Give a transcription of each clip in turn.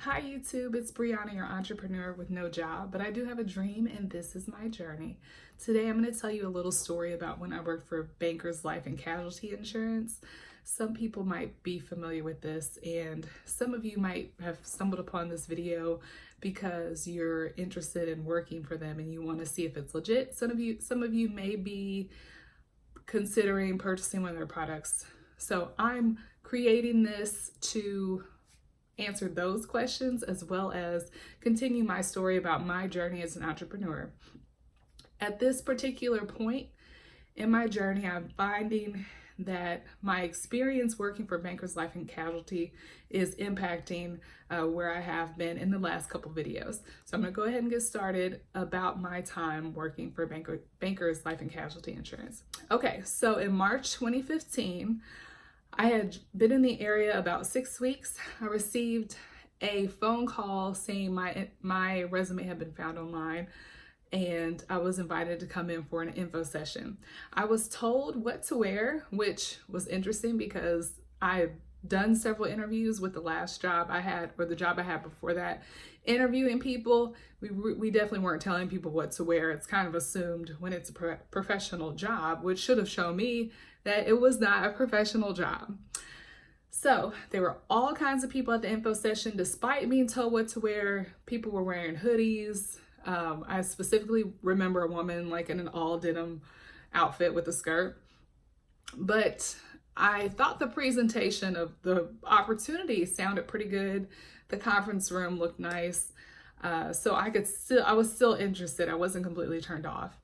Hi YouTube, it's Brianna, your entrepreneur with no job, but I do have a dream and this is my journey. Today I'm going to tell you a little story about when I worked for Bankers Life and Casualty Insurance. Some people might be familiar with this and some of you might have stumbled upon this video because you're interested in working for them and you want to see if it's legit. Some of you may be considering purchasing one of their products. So I'm creating this to answer those questions as well as continue my story about my journey as an entrepreneur. At this particular point in my journey, I'm finding that my experience working for Bankers Life and Casualty is impacting where I have been in the last couple videos. So I'm going to go ahead and get started about my time working for Bankers Life and Casualty Insurance. Okay, so in March 2015, I had been in the area about 6 weeks. I received a phone call saying my resume had been found online and I was invited to come in for an info session. I was told what to wear, which was interesting because I've done several interviews with the last job I had, or the job I had before that, interviewing people. We definitely weren't telling people what to wear. It's kind of assumed when it's a professional job, which should have shown me that it was not a professional job. So there were all kinds of people at the info session. Despite being told what to wear, people were wearing hoodies. I specifically remember a woman like in an all denim outfit with a skirt. But I thought the presentation of the opportunity sounded pretty good. The conference room looked nice. So I was still interested. I wasn't completely turned off.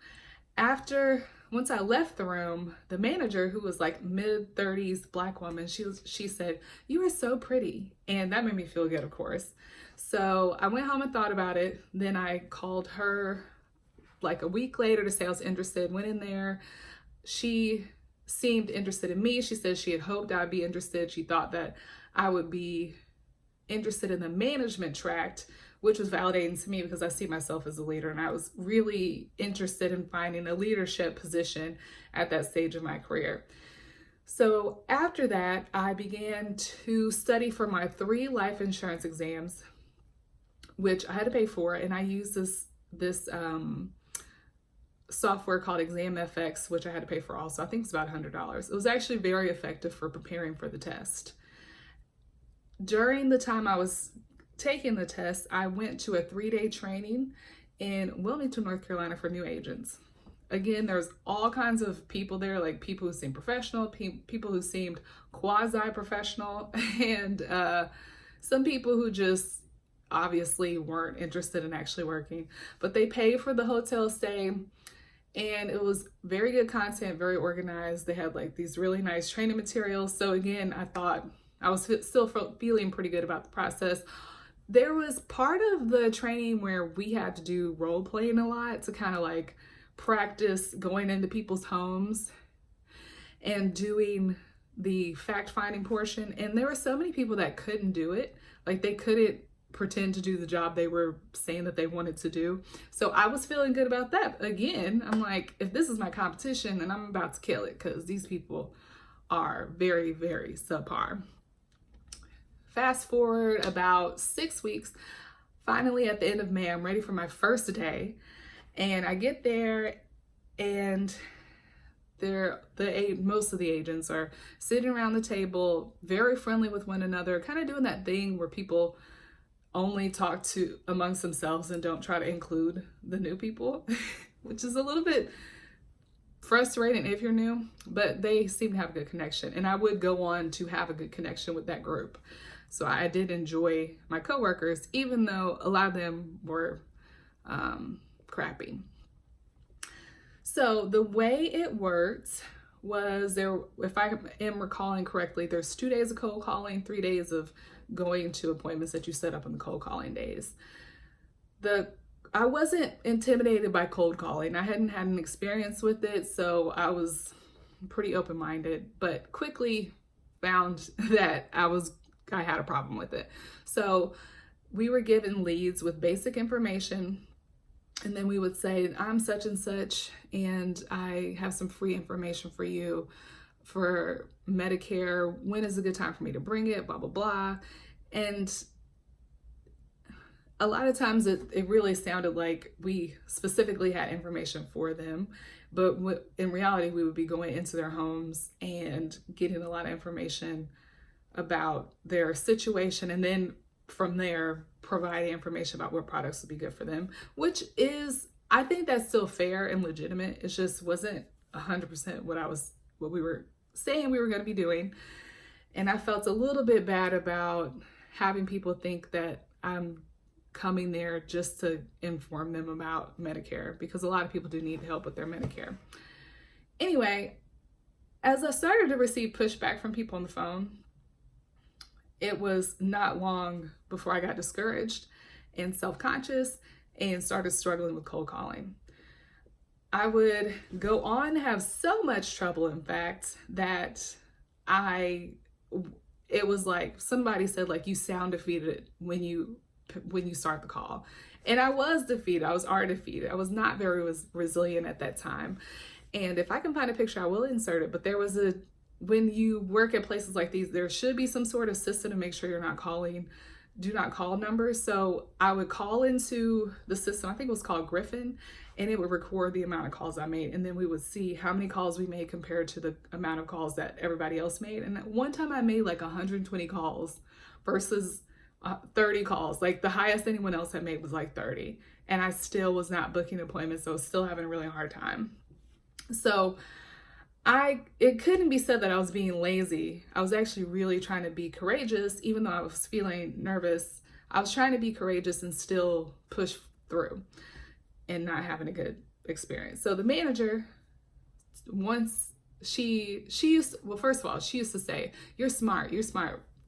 Once I left the room, the manager, who was like mid-30s black woman, she said, "You are so pretty." And that made me feel good, of course. So I went home and thought about it. Then I called her like a week later to say I was interested, went in there. She seemed interested in me. She said she had hoped I'd be interested. She thought that I would be interested in the management track, which was validating to me because I see myself as a leader and I was really interested in finding a leadership position at that stage of my career. So after that, I began to study for my 3 life insurance exams, which I had to pay for, and I used this software called ExamFX, which I had to pay for also. I think it's about $100. It was actually very effective for preparing for the test. During the time I was taking the test, I went to a 3-day training in Wilmington, North Carolina for new agents. Again, there's all kinds of people there, like people who seemed professional, people who seemed quasi-professional, and some people who just obviously weren't interested in actually working. But they paid for the hotel stay, and it was very good content, very organized. They had like these really nice training materials. So again, I thought I was still feeling pretty good about the process. There was part of the training where we had to do role playing a lot to kind of like practice going into people's homes and doing the fact finding portion. And there were so many people that couldn't do it. Like they couldn't pretend to do the job they were saying that they wanted to do. So I was feeling good about that. Again, I'm like, if this is my competition, then I'm about to kill it because these people are very, very subpar. Fast forward about 6 weeks, finally at the end of May, I'm ready for my first day. And I get there and most of the agents are sitting around the table, very friendly with one another, kind of doing that thing where people only talk to amongst themselves and don't try to include the new people, which is a little bit frustrating if you're new, but they seem to have a good connection. And I would go on to have a good connection with that group. So I did enjoy my coworkers, even though a lot of them were crappy. So the way it worked was if I am recalling correctly, there's 2 days of cold calling, 3 days of going to appointments that you set up on the cold calling days. I wasn't intimidated by cold calling. I hadn't had an experience with it, so I was pretty open-minded, but quickly found that I had a problem with it. So we were given leads with basic information, and then we would say, "I'm such and such, and I have some free information for you for Medicare. When is a good time for me to bring it? Blah, blah, blah." And a lot of times it really sounded like we specifically had information for them, but in reality, we would be going into their homes and getting a lot of information about their situation, and then from there, providing information about what products would be good for them, which is, I think that's still fair and legitimate. It just wasn't 100% what we were saying we were going to be doing. And I felt a little bit bad about having people think that I'm coming there just to inform them about Medicare, because a lot of people do need help with their Medicare. Anyway, as I started to receive pushback from people on the phone, it was not long before I got discouraged and self-conscious and started struggling with cold calling. I would go on to have so much trouble, in fact, that it was like somebody said, like, you sound defeated when you start the call. And I was defeated. I was already defeated. I was not very resilient at that time. And if I can find a picture, I will insert it. But there was when you work at places like these, there should be some sort of system to make sure you're not calling do not call numbers. So I would call into the system, I think it was called Griffin, and it would record the amount of calls I made. And then we would see how many calls we made compared to the amount of calls that everybody else made. And one time I made like 120 calls versus 30 calls. Like the highest anyone else had made was like 30. And I still was not booking appointments. So I was still having a really hard time. So it couldn't be said that I was being lazy. I was actually really trying to be courageous, even though I was feeling nervous. I was trying to be courageous and still push through and not having a good experience. So the manager, once she used, well, first of all, she used to say, you're smart.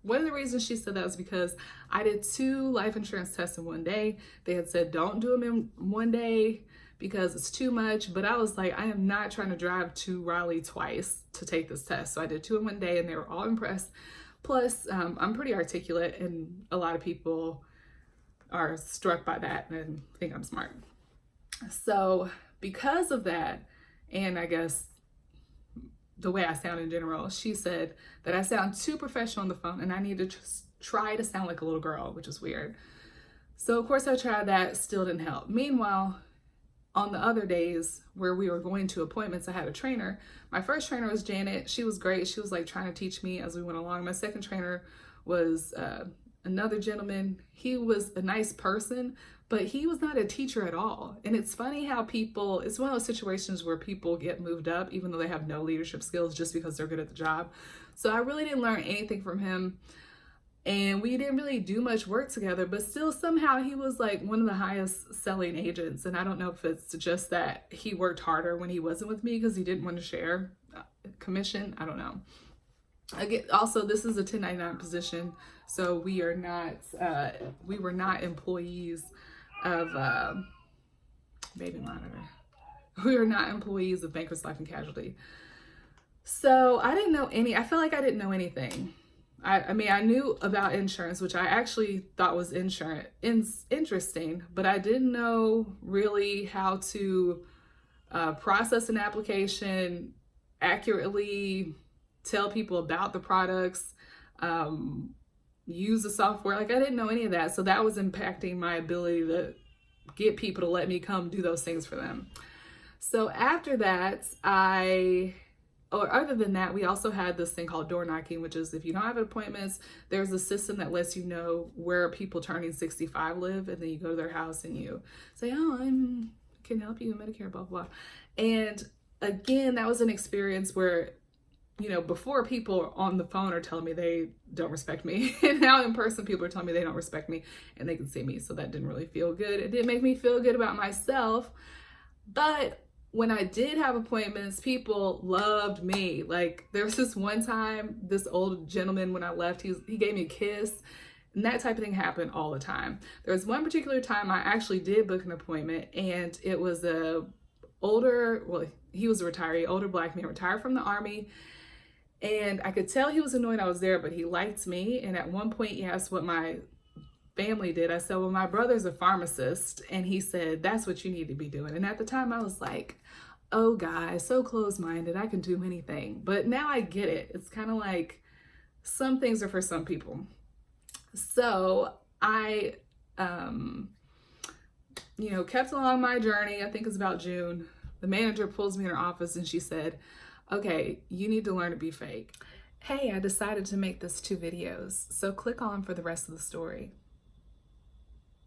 One of the reasons she said that was because I did 2 life insurance tests in one day. They had said, don't do them in one day because it's too much. But I was like, I am not trying to drive to Raleigh twice to take this test. So I did 2 in one day and they were all impressed. Plus, I'm pretty articulate and a lot of people are struck by that and think I'm smart. So because of that, and I guess the way I sound in general, she said that I sound too professional on the phone and I need to try to sound like a little girl, which is weird. So of course I tried that, still didn't help. Meanwhile, on the other days where we were going to appointments, I had a trainer. My first trainer was Janet. She was great. She was like trying to teach me as we went along. My second trainer was another gentleman. He was a nice person, but he was not a teacher at all. And it's funny how it's one of those situations where people get moved up even though they have no leadership skills just because they're good at the job. So I really didn't learn anything from him. And we didn't really do much work together, but still somehow he was like one of the highest selling agents. And I don't know if it's just that he worked harder when he wasn't with me because he didn't want to share commission. I don't know. Again, also, this is a 1099 position, so we were not employees of Baby Monitor. We were not employees of Bankers Life and Casualty. So I felt like I didn't know anything. I mean, I knew about insurance, which I actually thought was interesting, but I didn't know really how to process an application, accurately tell people about the products, use the software. Like I didn't know any of that. So that was impacting my ability to get people to let me come do those things for them. So after that, other than that, we also had this thing called door knocking, which is if you don't have appointments, there's a system that lets you know where people turning 65 live. And then you go to their house and you say, oh, I can help you in Medicare, blah, blah. And again, that was an experience where, before people on the phone are telling me they don't respect me. And now in person, people are telling me they don't respect me and they can see me. So that didn't really feel good. It didn't make me feel good about myself. But when I did have appointments, people loved me. Like there was this one time, this old gentleman, when I left, he gave me a kiss, and that type of thing happened all the time. There was one particular time I actually did book an appointment, and it was he was a retiree, older Black man, retired from the Army. And I could tell he was annoyed I was there, but he liked me. And at one point he asked what my family did. I said, well, my brother's a pharmacist. And he said, that's what you need to be doing. And at the time I was like, oh guys, so closed-minded, I can do anything. But now I get it. It's kind of like some things are for some people. So I Kept along my journey. I think it's about June. The manager pulls me in her office and she said, okay, you need to learn to be fake. Hey, I decided to make this 2 videos, so click on for the rest of the story.